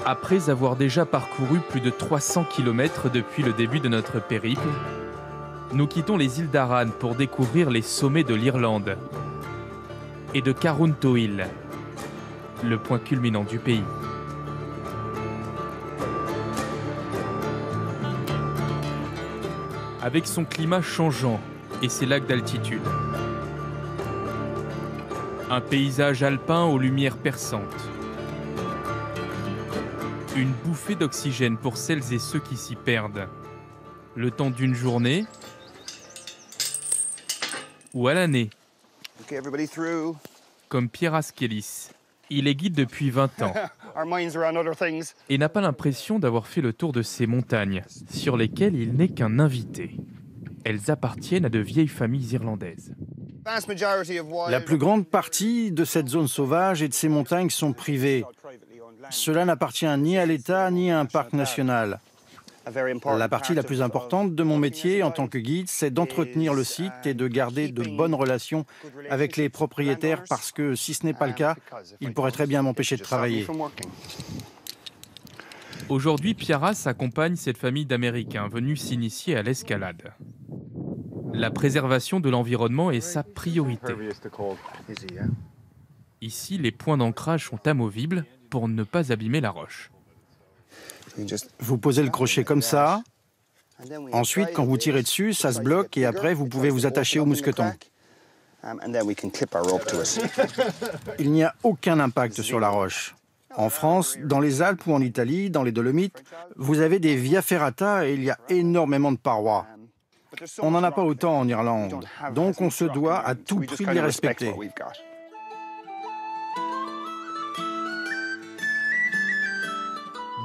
Après avoir déjà parcouru plus de 300 km depuis le début de notre périple, nous quittons les îles d'Arran pour découvrir les sommets de l'Irlande et de Carrauntoohil, le point culminant du pays. Avec son climat changeant et ses lacs d'altitude. Un paysage alpin aux lumières perçantes. Une bouffée d'oxygène pour celles et ceux qui s'y perdent. Le temps d'une journée ou à l'année. Comme Pierre Askelis. Il est guide depuis 20 ans et n'a pas l'impression d'avoir fait le tour de ces montagnes, sur lesquelles il n'est qu'un invité. Elles appartiennent à de vieilles familles irlandaises. La plus grande partie de cette zone sauvage et de ces montagnes sont privées. Cela n'appartient ni à l'État ni à un parc national. La partie la plus importante de mon métier en tant que guide, c'est d'entretenir le site et de garder de bonnes relations avec les propriétaires parce que si ce n'est pas le cas, ils pourraient très bien m'empêcher de travailler. Aujourd'hui, Piaras accompagne cette famille d'Américains venus s'initier à l'escalade. La préservation de l'environnement est sa priorité. Ici, les points d'ancrage sont amovibles pour ne pas abîmer la roche. Vous posez le crochet comme ça. Ensuite, quand vous tirez dessus, ça se bloque et après, vous pouvez vous attacher au mousqueton. Il n'y a aucun impact sur la roche. En France, dans les Alpes ou en Italie, dans les Dolomites, vous avez des via ferrata et il y a énormément de parois. On n'en a pas autant en Irlande, donc on se doit à tout prix de les respecter.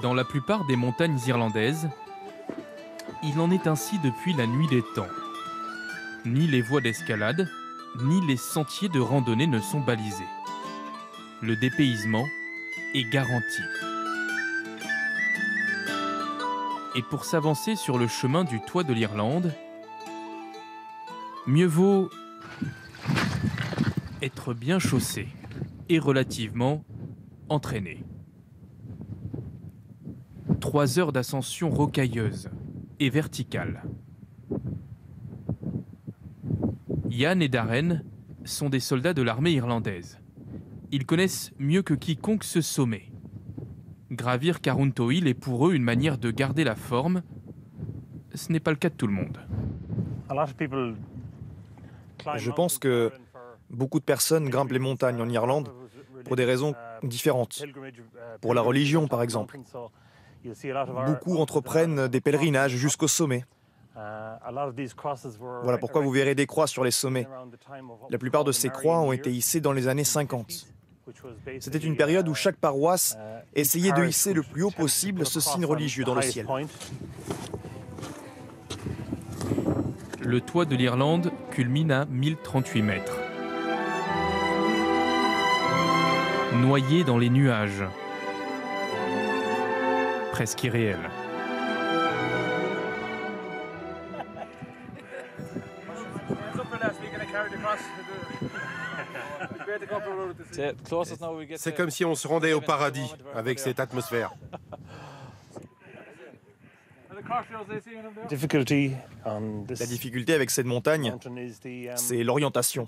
Dans la plupart des montagnes irlandaises, il en est ainsi depuis la nuit des temps. Ni les voies d'escalade, ni les sentiers de randonnée ne sont balisés. Le dépaysement est garanti. Et pour s'avancer sur le chemin du toit de l'Irlande, mieux vaut être bien chaussé et relativement entraîné. 3 heures d'ascension rocailleuse et verticale. Yann et Darren sont des soldats de l'armée irlandaise. Ils connaissent mieux que quiconque ce sommet. Gravir Carrauntoohil est pour eux une manière de garder la forme. Ce n'est pas le cas de tout le monde. Je pense que beaucoup de personnes grimpent les montagnes en Irlande pour des raisons différentes. Pour la religion, par exemple. Beaucoup entreprennent des pèlerinages jusqu'au sommet. Voilà pourquoi vous verrez des croix sur les sommets. La plupart de ces croix ont été hissées dans les années 50. C'était une période où chaque paroisse essayait de hisser le plus haut possible ce signe religieux dans le ciel. Le toit de l'Irlande culmine à 1038 mètres. Noyé dans les nuages. Presque irréel. C'est comme si on se rendait au paradis avec cette atmosphère. La difficulté avec cette montagne, c'est l'orientation.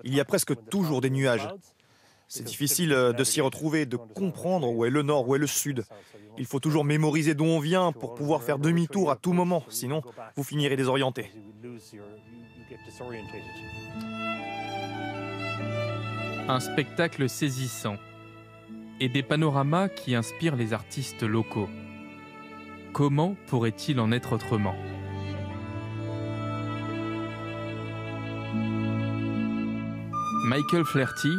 Il y a presque toujours des nuages. C'est difficile de s'y retrouver, de comprendre où est le nord, où est le sud. Il faut toujours mémoriser d'où on vient pour pouvoir faire demi-tour à tout moment, sinon vous finirez désorienté. Un spectacle saisissant et des panoramas qui inspirent les artistes locaux. Comment pourrait-il en être autrement ? Michael Flaherty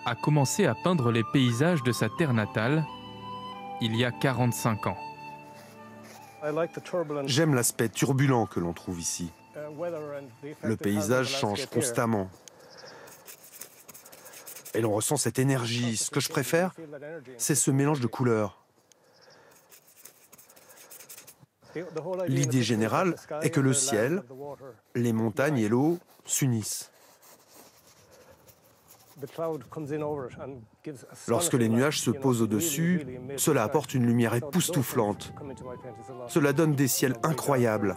a commencé à peindre les paysages de sa terre natale il y a 45 ans. J'aime l'aspect turbulent que l'on trouve ici. Le paysage change constamment. Et l'on ressent cette énergie. Ce que je préfère, c'est ce mélange de couleurs. L'idée générale est que le ciel, les montagnes et l'eau s'unissent. Lorsque les nuages se posent au-dessus, cela apporte une lumière époustouflante. Cela donne des ciels incroyables,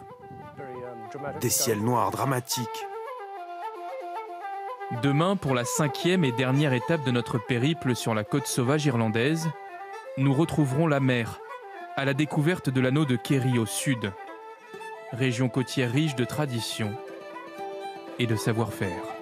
des ciels noirs dramatiques. Demain, pour la 5e et dernière étape de notre périple sur la côte sauvage irlandaise, nous retrouverons la mer, à la découverte de l'anneau de Kerry au sud, région côtière riche de traditions et de savoir-faire.